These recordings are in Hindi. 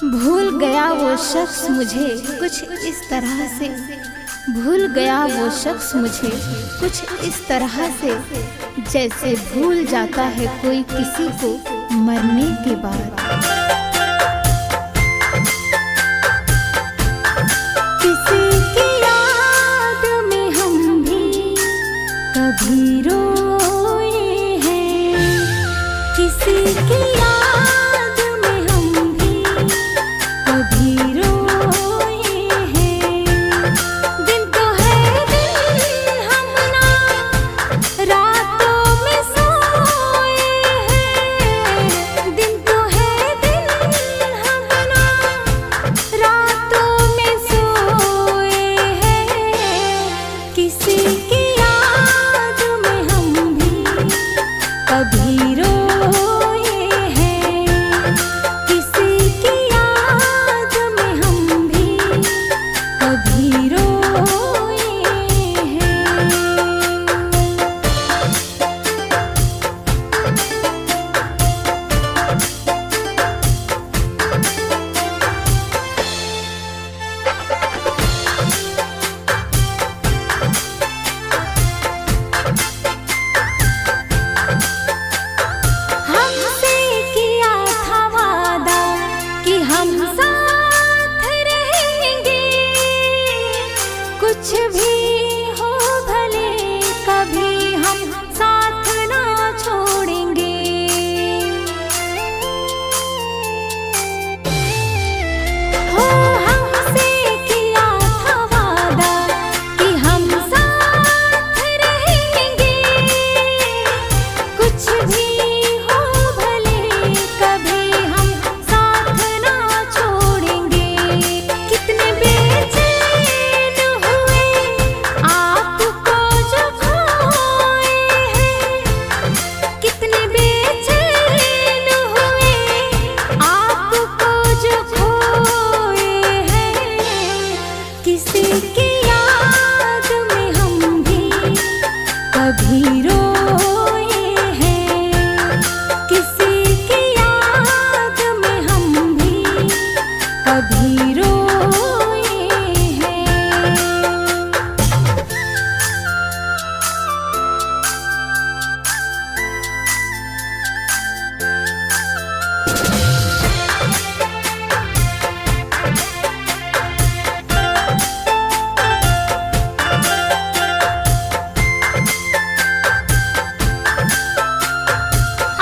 भूल गया वो शख्स मुझे कुछ इस तरह से, भूल गया वो शख्स मुझे कुछ इस तरह से, जैसे भूल जाता है कोई किसी को मरने के बाद। किसी की याद में हम भी कभी रोए हैं, किसी की याद में हम भी कभी रोए हैं। दिन तो है दिन हम ना रातों में सोए हैं, दिन तो है दिन हम ना रातों में सोए हैं। किसी की याद में हम भी कभी रोए हैं, किसी की याद में हम भी कभी रोए हैं। हमसे किया था वादा कि हम साथ रहेंगे, कुछ भी हो भले कभी हम साथ ना छोड़ेंगे। हो हमसे किया था वादा कि हम साथ रहेंगे, कुछ भी हो भले कभी हम साथ ना छोड़ेंगे। कितने बेचैन हुए आपको जो खोए हैं, कितने बेचैन हुए आपको जो खोए हैं। किसी की याद में हम भी कभी रोए हैं, किसी की याद में हम भी कभी रोए हैं।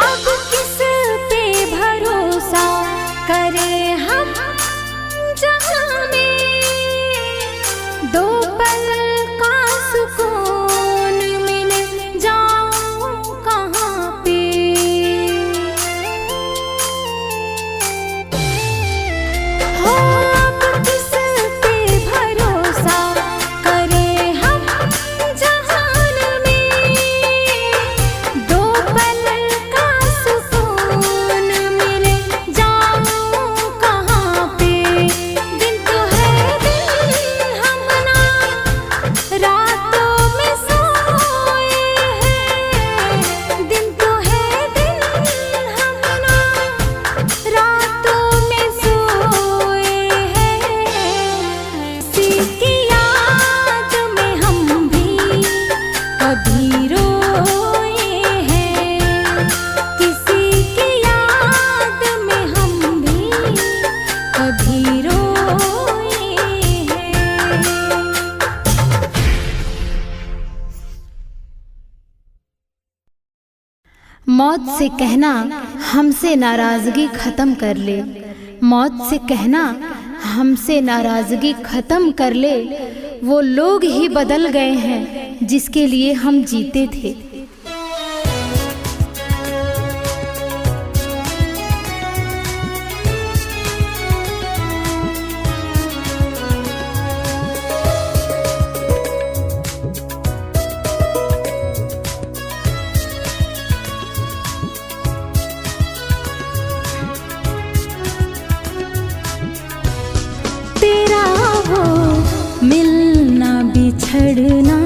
अब किस पे भरोसा करें हम जहाँ में दो पल का सुकून मिले, जाऊँ कहाँ पे। हो अब किस पे भरोसा करें हम जहान में दो पल का सुकून मिले, जाऊँ कहाँ पे। दिन तो है दिन हम ना रातों में सोए हैं, दिन तो है दिन हम ना रातों में सोए हैं। किसी की याद में हम भी कभी रोए हैं, किसी की याद में हम भी कभी रोए हैं। मौत से कहना हमसे नाराजगी खत्म कर ले, मौत से कहना हमसे नाराजगी खत्म कर ले। वो लोग ही बदल गए हैं जिसके लिए हम जीते थे। तेरा वो मिलना बिछड़ना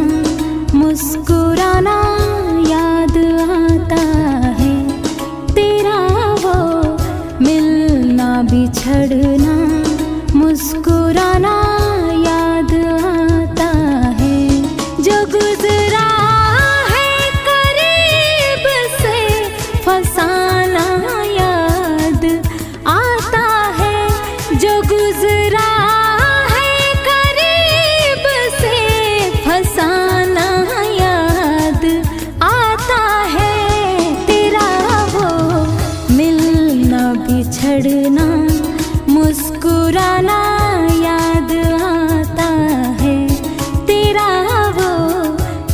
मुस्कुराना याद आता है, तेरा वो मिलना भी बिछड़ना मुस्कुराना याद आता है, जो गुजरा है करीब से फसाना याद आता है, जो गुजरा है करीब से फसाना याद आता है, तेरा वो मिलना बिछड़ना मुस्कुराना याद आता है, तेरा वो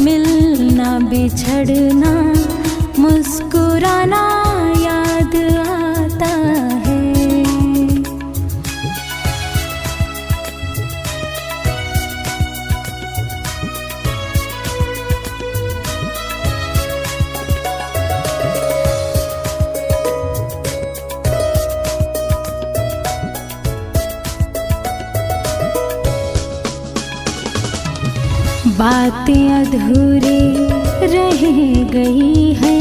मिलना बिछड़ना मुस्कुराना याद आता है। बातें अधूरी रह गई है,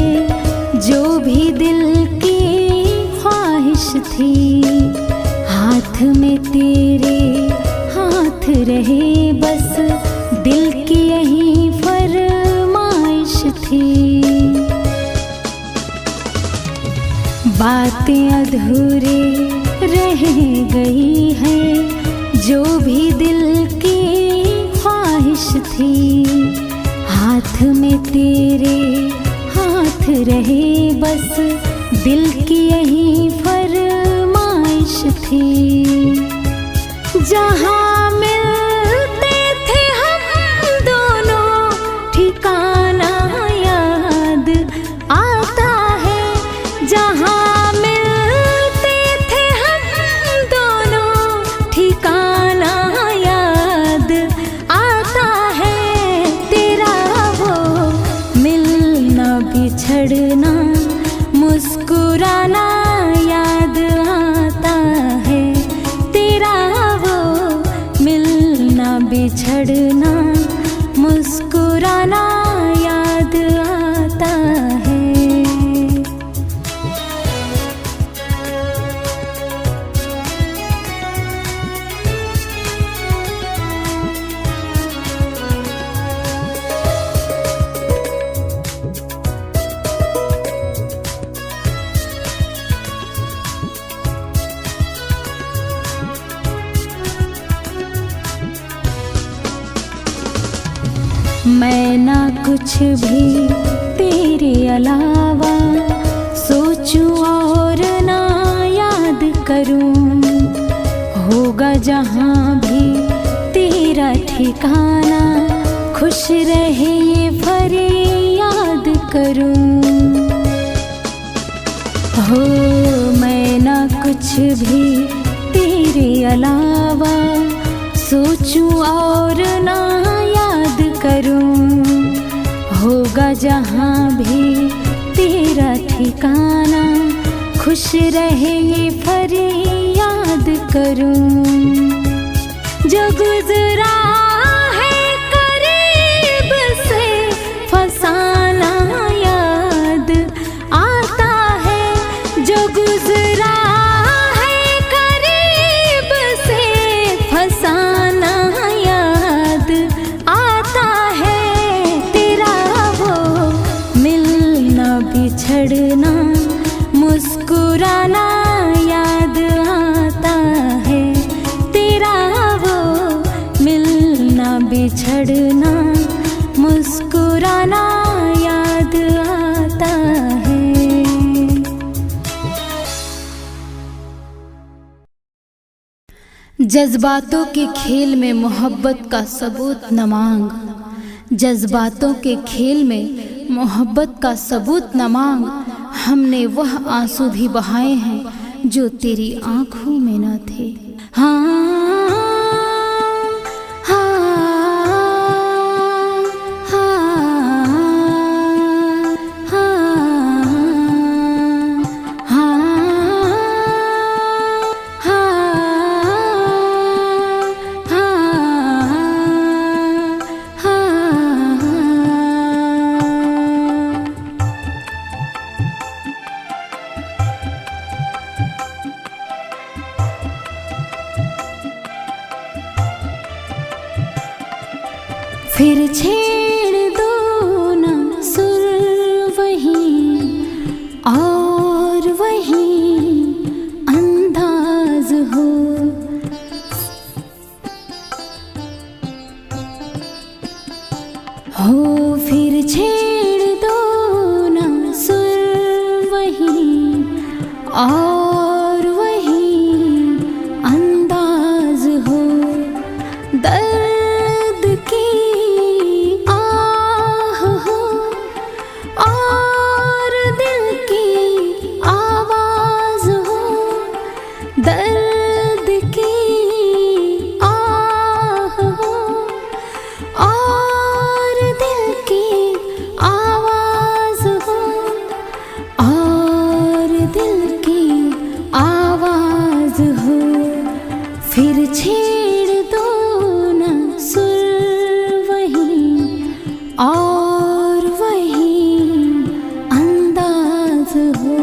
जो भी दिल की ख्वाहिश थी, हाथ में तेरे हाथ रहे बस दिल की यही फरमाइश थी। बातें अधूरी रह गई है, जो भी दिल की ख्वाहिश थी, हाथ में तेरे हाथ रहे बस दिल की यही फरमाइश थी। जहाँ मिलते थे हम दोनों ठिकाना याद आता है, जहाँ मिलते थे हम दोनों ठिकाना याद आता है, तेरा वो मिलना बिछड़ना मुस्कुराना याद आता है, तेरा वो मिलना बिछड़ना मुस्कुराना याद आता है। मैं ना कुछ भी तेरे अलावा सोचूं और ना याद करूं, होगा जहाँ भी तेरा ठिकाना खुश रहे ये फरियाद करूं। हो मैं ना कुछ भी तेरे अलावा सोचूं और ना याद करूं, होगा जहाँ भी तेरा ठिकाना खुश रहे ये फरियाद करूं। जो गुजरा है करीब से फसाना याद आता है, जो गुजरा है करीब से फसाना याद आता है, तेरा वो मिलना बिछड़ना मुस्कुराना याद आता है, तेरा वो मिलना बिछड़ना मुस्कुराना याद आता है। जज्बातों के खेल में मोहब्बत का सबूत न मांग, जज्बातों के खेल में मोहब्बत का सबूत न मांग, हमने वह आंसू भी बहाए हैं जो तेरी आंखों में न थे। हाँ फिर छेड़ दो ना सुर वही और वही अंदाज हो। फिर छेड़ दो ना सुर वही और वही अंदाज हो। दर्द की आह हो और दिल की आवाज हो। दर्द की आह हो और दिल की आवाज हो और दिल की आवाज हो। फिर छेड़ दो ना सुर वही और वही अंदाज हो।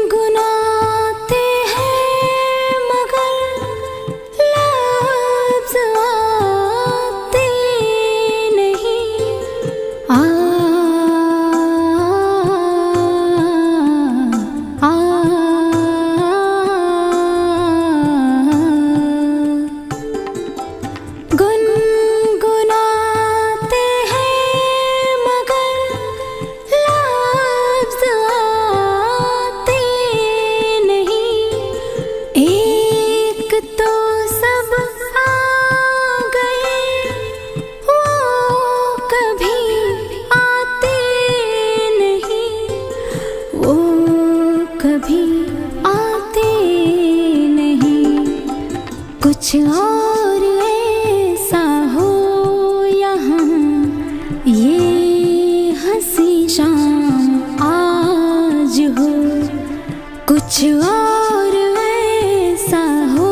गुनगुनाते हैं मगर लफ्ज़ आते नहीं। आ, आ, आ, गुनगुनाते हैं मगर लफ्ज़ आते नहीं। एक तो सब आ गए वो कभी आते नहीं। वो कभी आते नहीं। कुछ और ऐसा हो यहाँ ये हंसी शाम आज हो। कुछ और ऐसा हो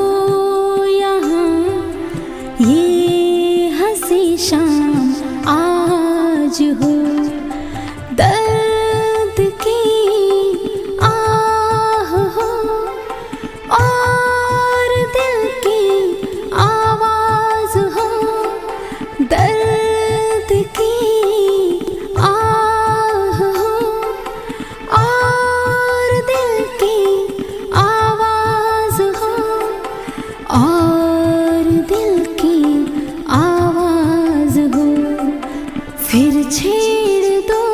यहाँ ये हंसी शाम आज हो। दर्द की आह हो और दिल की आवाज हो। दर्द की आह हो और दिल की आवाज हो और दिल की आवाज हो। फिर छेड़ दो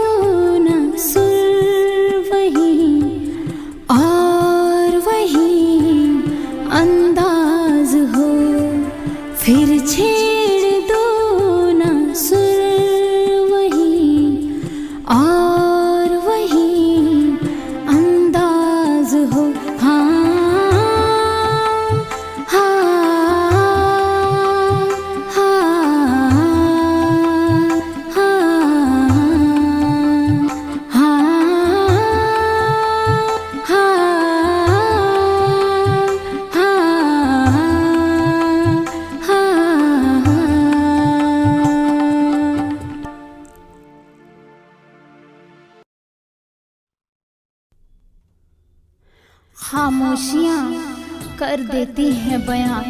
ना सुर वही और वही अंदाज हो। फिर छेड़ दो ना सुर वही और वही अंदाज हो। हाँ हाँ हाँ खामोशियाँ कर देती हैं बयां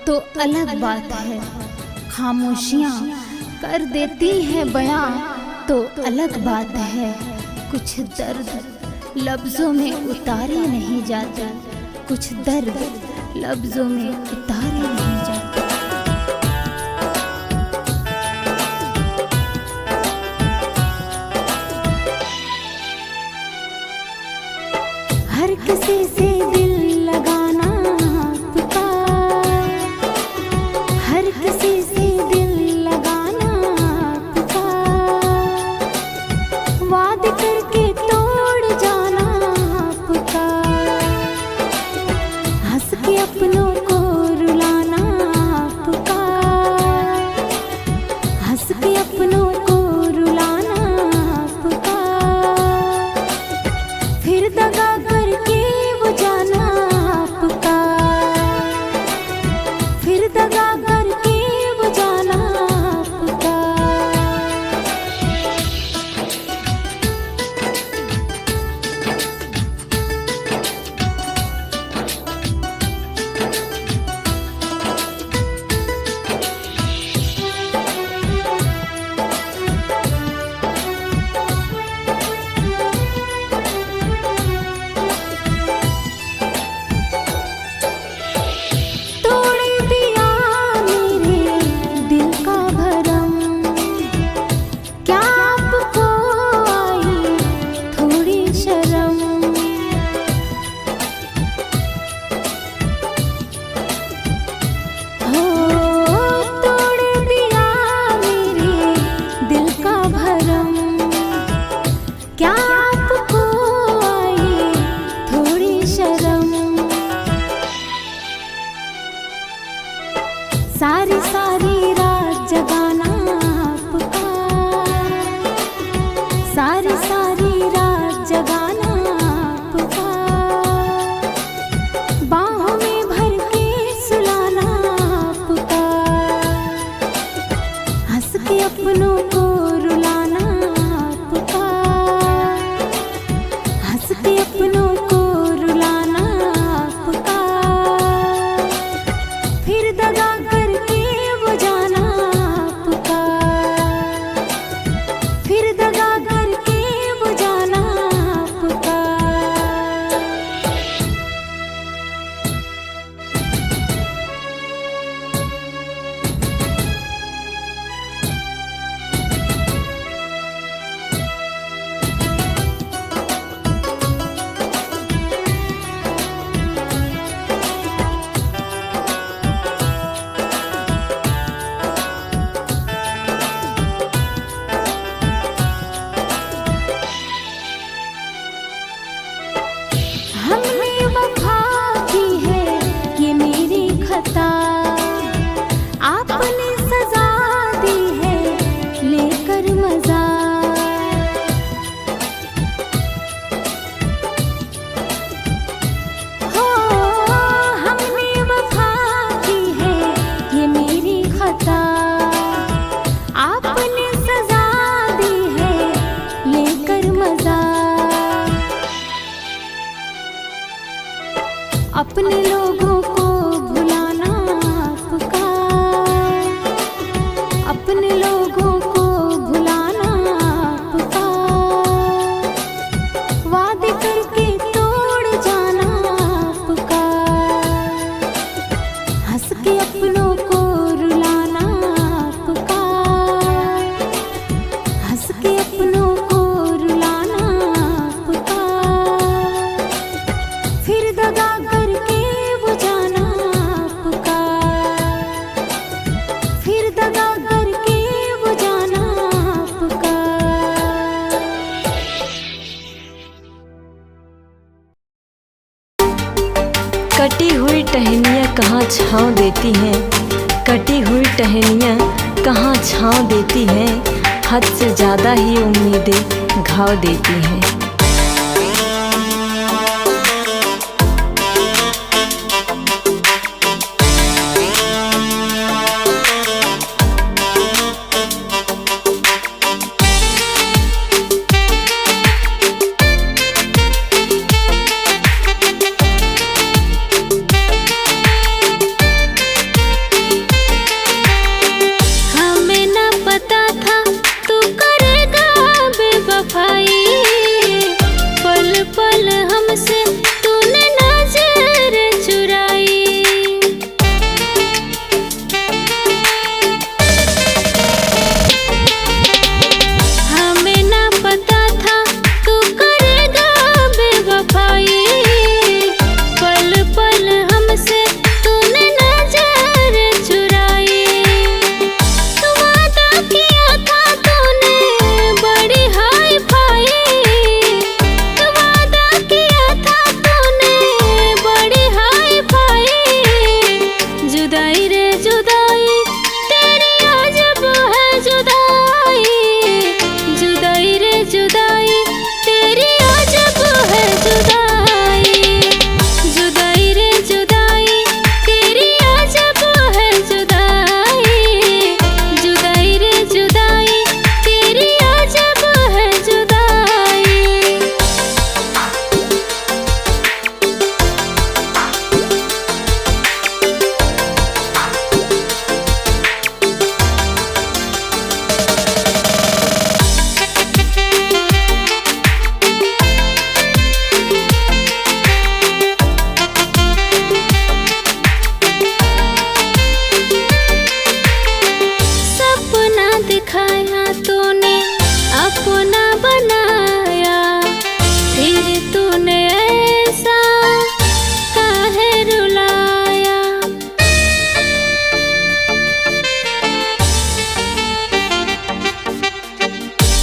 तो अलग बात है। खामोशियाँ कर देती हैं बयां तो अलग बात है। कुछ दर्द लफ्ज़ों में उतारे नहीं जाते। कुछ दर्द लफ्ज़ों में उतारे नहीं जाते। हर किसी से दिल लगाना आपका। हर किसी से दिल लगाना आपका। वादे करके तोड़ जाना आपका। हंस के अपनों को रुलाना आपका। हंस के अपनों को रुलाना आपका। फिर दगा सारी रात जगाना पुकार, सारी सारी रात जगाना पुकार, बाहों में भर के सुलाना पुकार, हंस के अपनों को रुलाना पुकार, हंस के अपनों को रुलाना पुकार, फिर दगा करके वो जाना पुकार, फिर दगा करके वो जाना पुकार। हमने वफा की है ये मेरी खता, आपने सजा दी है लेकर मजा, हो हमने वफा की है ये मेरी खता, आपने सजा दी है लेकर मजा, अपने लोगों को भुलाना पुकार, अपने लोगों को भुलाना पुकार, वादे करके तोड़ जाना पुकार, हंस के अपनों को रुलाना पुकार, हंस के अपनों को रुलाना पुकार, फिर दगा करके वो जाना पुकार, फिर दगा करके वो जाना पुकार। कटी हुई टहनियाँ कहाँ छाँव देती हैं, कटी हुई टहनियाँ कहाँ छाँव देती हैं, हद से ज़्यादा ही उम्मीदें घाव देती हैं। हमें न पता था तू करेगा बेवफाई, पल पल हमसे तूने नजर चुराई, हमें न पता था तू करेगा बेवफाई, पल पल हमसे तूने नजर चुराई, तू वादा किया था तूने बड़ी हाई फाई, तू वादा किया था तूने बड़ी हाई फाई, जुदाई रे जुदाई तेरी अजब है जुदाई, जुदाई रे जुदाई तेरी अजब है जुदाई, जुदाई रे जुदाई तेरी अजब है जुदाई, जुदाई रे जुदाई तेरी अजब है जुदाई। सपना दिखाया तूने अपना बनाया, फिर तूने ऐसा काहे रुलाया,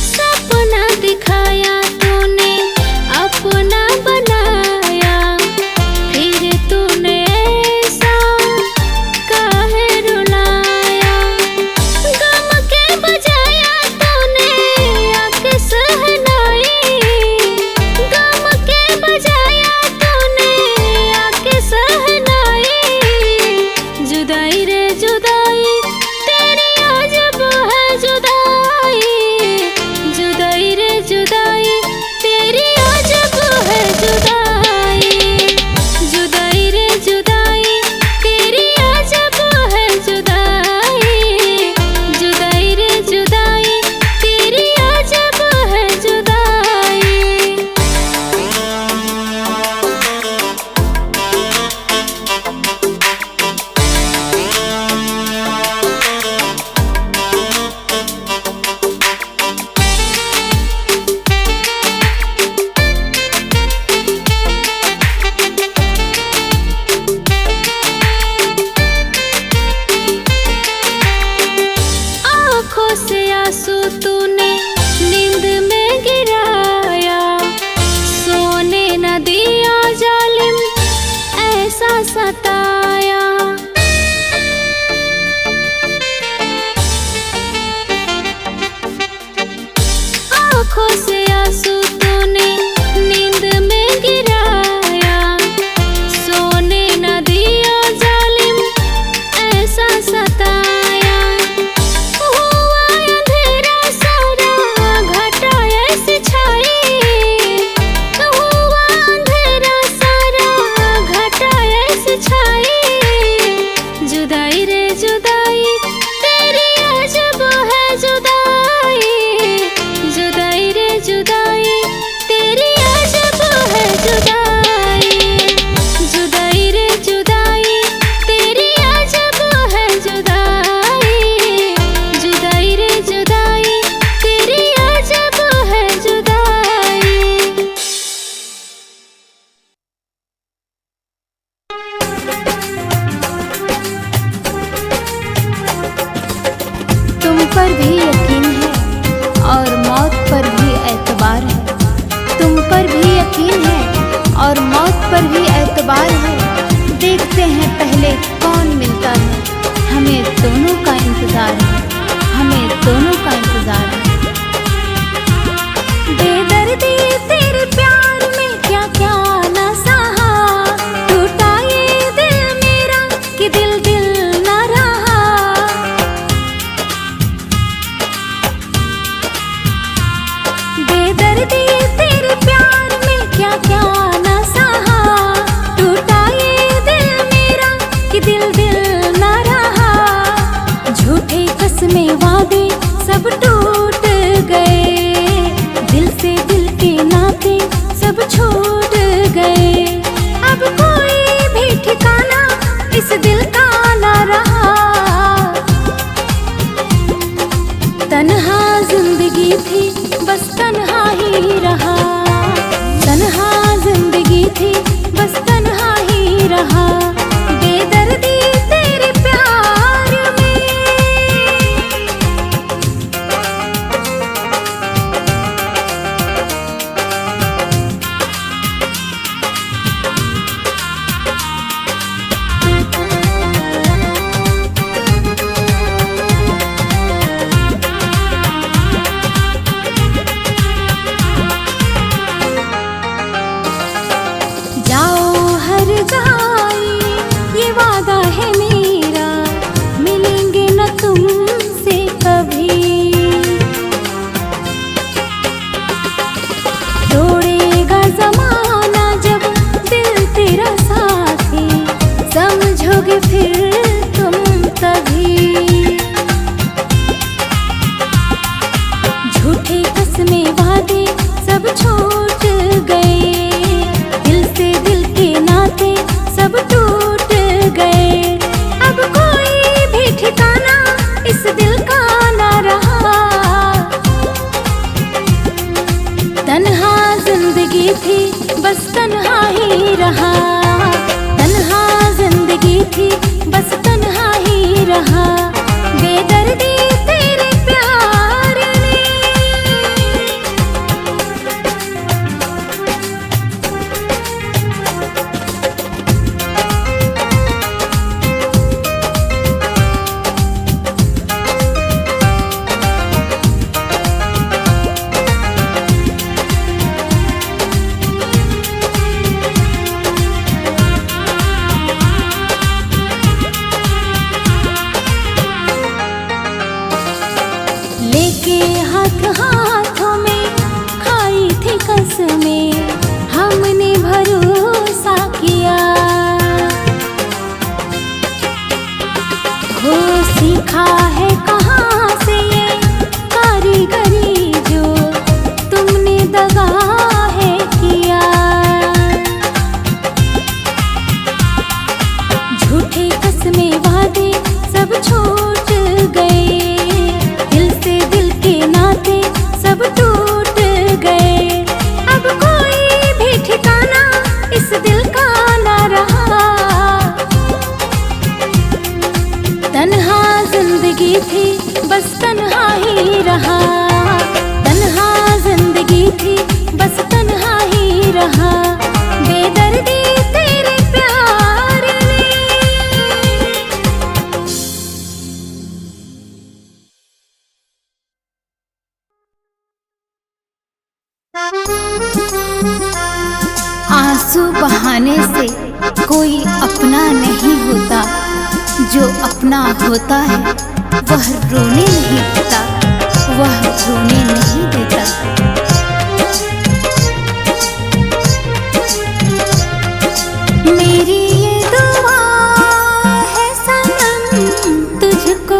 सपना दिखाया तूने अपना बनाया, फिर तूने ऐसा काहे रुलाया, आंसू तूने नींद में गिराया, सोने न दिया जालिम ऐसा सताया। आँखों से आंसू तूने नींद में गिराया, सोने न दिया जालिम ऐसा सताया। हुआ अंधेरा सारा घटा ऐसी छाई, हुआ अंधेरा सारा घटा ऐसी छाई। जुदाई रे जुदाई तेरी अजब है जुदाई, जुदाई रे जुदाई तेरी अजब है जुदाई, जुदाई रे जुदाई तेरी अजब है जुदाई, जुदाई रे जुदाई तेरी अजब है जुदाई। तुम पर भी यकीन है और मौत पर भी एतबार है, तुम पर भी यकीन है और मौत पर भी एतबार है। देखते हैं पहले कौन मिलता है, हमें दोनों का इंतजार है, हमें दोनों का इंतजार है। बेदर्दी तेरे प्यार में क्या क्या न सहा, टूटा ये दिल मेरा कि दिल दिल न रहा। बेदर्दी तेरे प्यार में क्या क्या न सहा, टूटा ये दिल मेरा कि दिल दिल न रहा। झूठे कसमें वादे सब टूट गए, दिल से दिल के नाते सब छूट गए। अब कोई भी ठिकाना इस दिल का न रहा। तन्हा जिंदगी थी बस तन्हा ही रहा, तन्हा जिंदगी थी बस तन्हा ही रहा। बेदर्दी तेरे प्यार में। जाओ हर जाए ये वादा है मेरा, मिलेंगे न तुमसे कभी। तोड़ेगा जमाना जब दिल तेरा साथी, समझोगे फिर तुम तभी। झूठे कसमें वादे सब छूट गए, दिल से दिल के नाते सब टूट गए। अब कोई भी ठिकाना इस दिल का न रहा। तन्हा जिंदगी थी बस तन्हा ही रहा, तन्हा जिंदगी थी बस तन्हा ही रहा। बेदर्दी तेरे प्यार ने। लेके हाथ हाथों में खाई थी कसमें, हमने भरोसा किया। हो सीखा है कहाँ से ये कारीगरी जो तुमने दगा है किया। झूठे कसमें वादे सब छूट गए, दिल से दिल के नाते सब टूट गए। अब कोई भी ठिकाना इस दिल का न रहा। तन्हा जिंदगी थी बस तन्हा ही ही रहा, तन्हा जिंदगी थी बस तन्हा ही रहा, बेदर्दी तेरे प्यार ने। आंसू बहाने से कोई अपना नहीं होता, जो अपना होता है वह रोने नहीं देता, वह रोने नहीं देता। मेरी ये दुआ है सनम तुझको,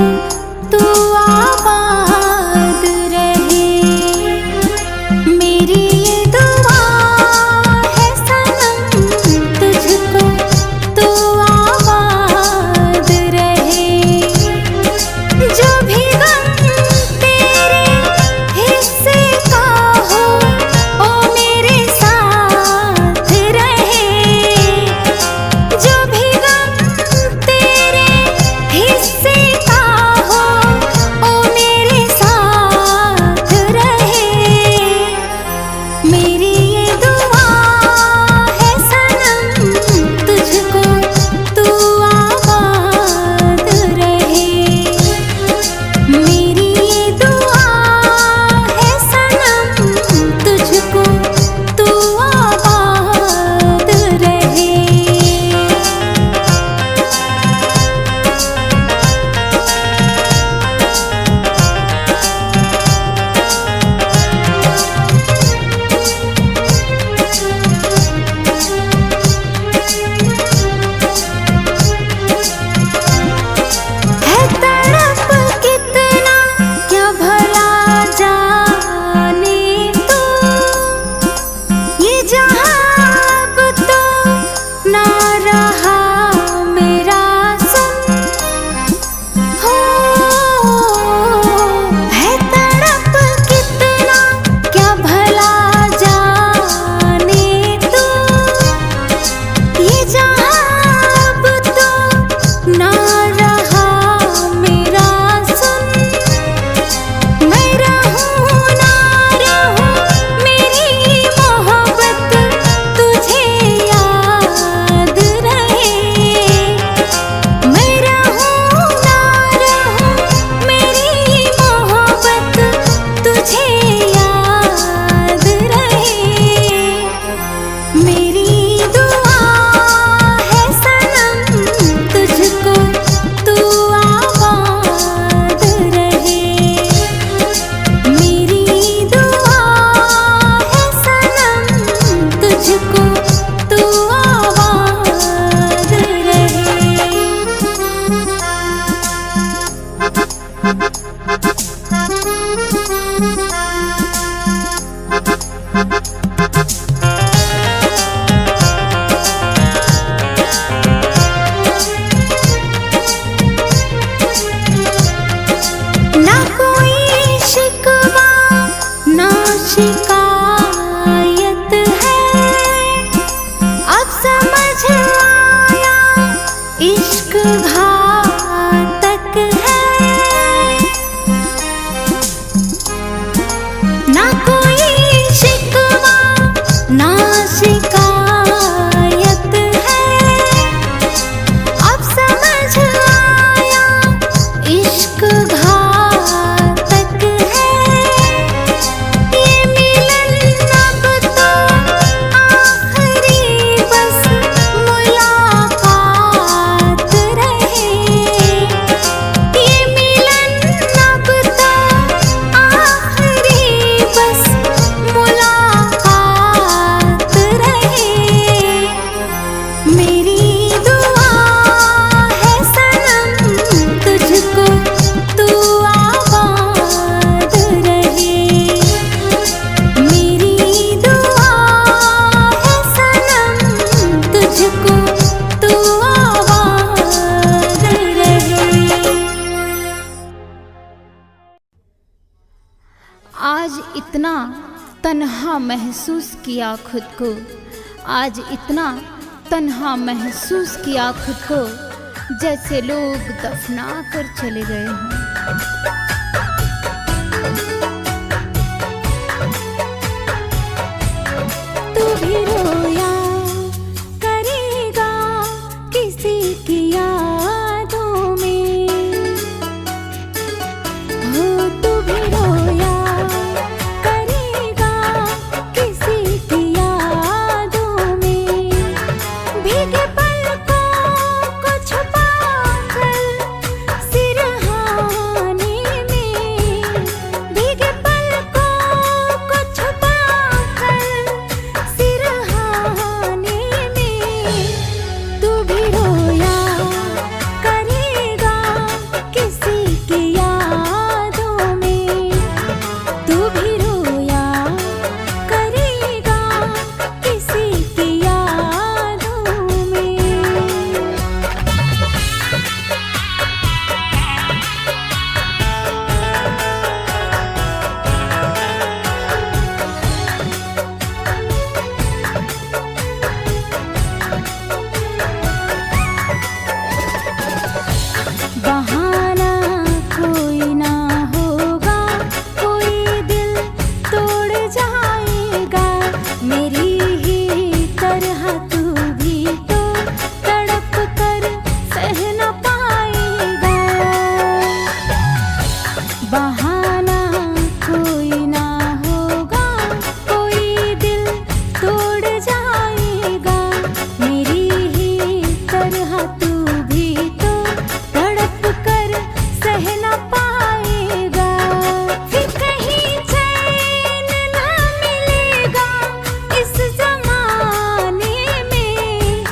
तू आबाद रहे। मेरी ये दुआ है सनम तुझको, तू आबाद रहे। जो भी गम तेरे हिस्से का हो ओ मेरे साथ रहे। जो भी गम तेरे हिस्से का हो ओ मेरे साथ रहे। मेरी ये दुआ है सनम तुझको, तू आबाद रहे। मेरी ये दुआ है सनम तुझको, तू आबाद रहे। है तड़प कितना क्या भला जाने तू, ये जहां अब तो ना रहा मेरा सुन हो। है तड़प कितना क्या भला जाने तू, ये जहां अब तो ना रहा मेरा सुन। मैं रहूं ना रहूं मेरी मोहब्बत तुझे याद रहे। मैं रहूं ना रहूं मेरी मोहब्बत तुझे याद रहे। मेरी दुआ है सनम तुझको, तू आबाद रहे। मेरी दुआ है सनम तुझको, तू आबाद रहे। ना कोई शिकवा ना शिकायत है, अब समझ आया इश्क घातक है। ना कोई शिकवा ना शिकायत है, अब समझ आया इश्क घातक है। ये मिलन अब तो आखिरी बस मुलाकात रहे। ये मिलन अब तो आखिरी बस मुलाकात रहे। मेरी दुआ है सनम तुझको, तू आबाद रहे। मेरी दुआ है सनम तुझको, तू आबाद रहे। आज इतना तन्हा महसूस किया खुद को, आज इतना तन्हा महसूस किया खुद को, जैसे लोग दफना कर चले गए हों। बहाना कोई ना होगा, कोई दिल तोड़ जाएगा। मेरी ही तरह तू भी तो तड़प कर सह न पाएगा। फिर कहीं चैन ना मिलेगा इस जमाने में,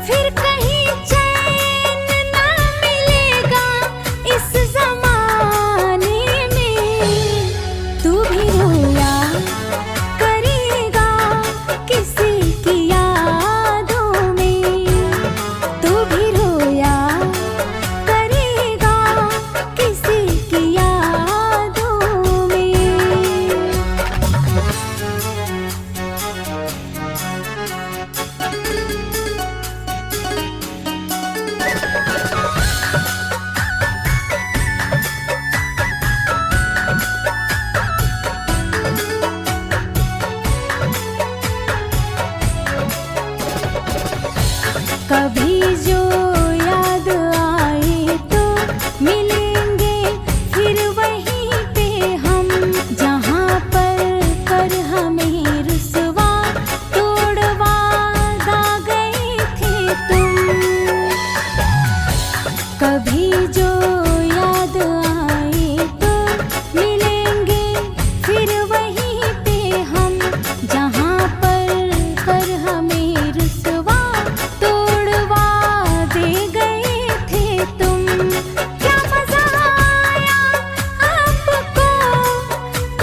फिर कहीं चैन ना मिलेगा इस जमाने में। तू भी रोया करेगा किसी की यादों में, तू भी रोया करेगा किसी की यादों में। कभी जो याद आए तो मिलेंगे फिर वहीं पे हम, जहाँ पर कर हमें रुसवा तोड़वा दा गए थे तुम। कभी जो याद आए तो मिलेंगे फिर वहीं पे हम, जहाँ पर कर हमें रुसवा तोड़वा दे गए थे तुम। क्या मजा आया आपको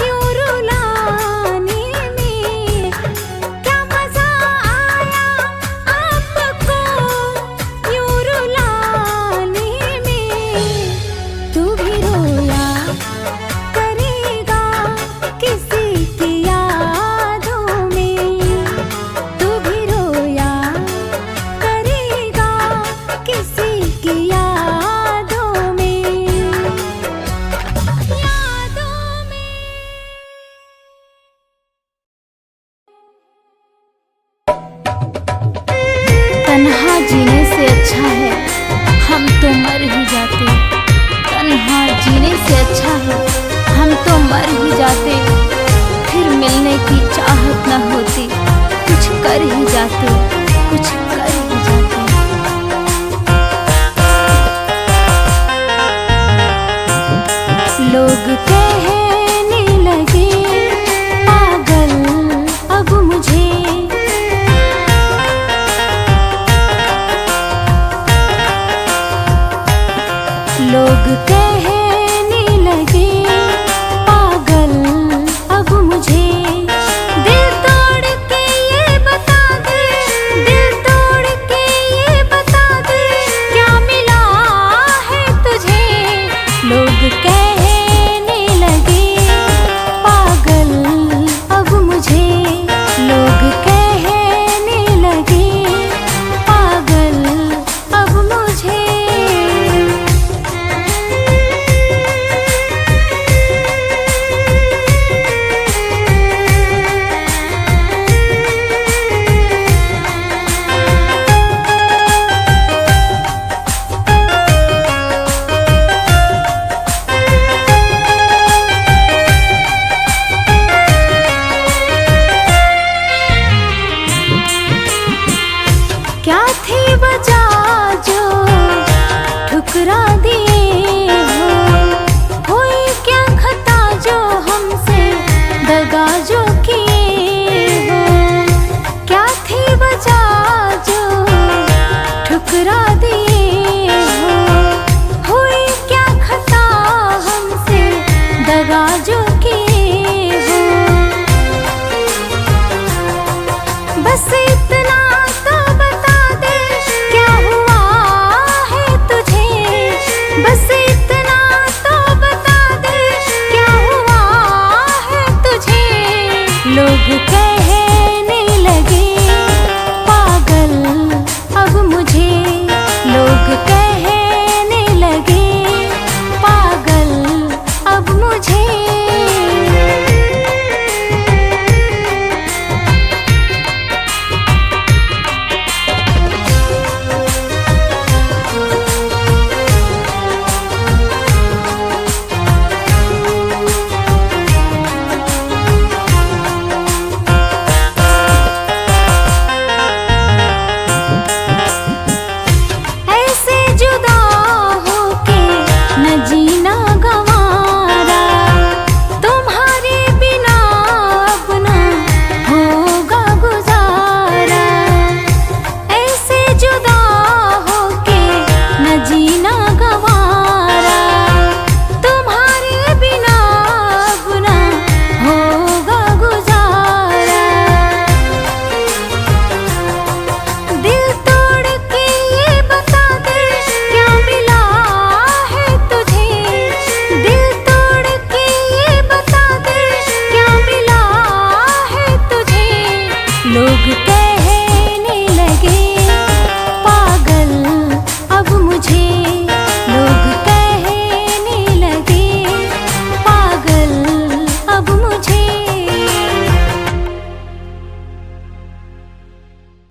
यूं रुलाने में, क्या मजा आया आपको यूं रुलाने में। तू भी रोया करेगा किसी की यादों में, तू भी रोया करेगा किसी की यादों में, यादों में। तन्हा जीने से अच्छा है हम तो मर ही जाते, तन्हा जीने से अच्छा है हम तो मर ही जाते। फिर मिलने की चाहत न होती, कुछ कर ही जाते, कुछ कर ही जाते। लोग कह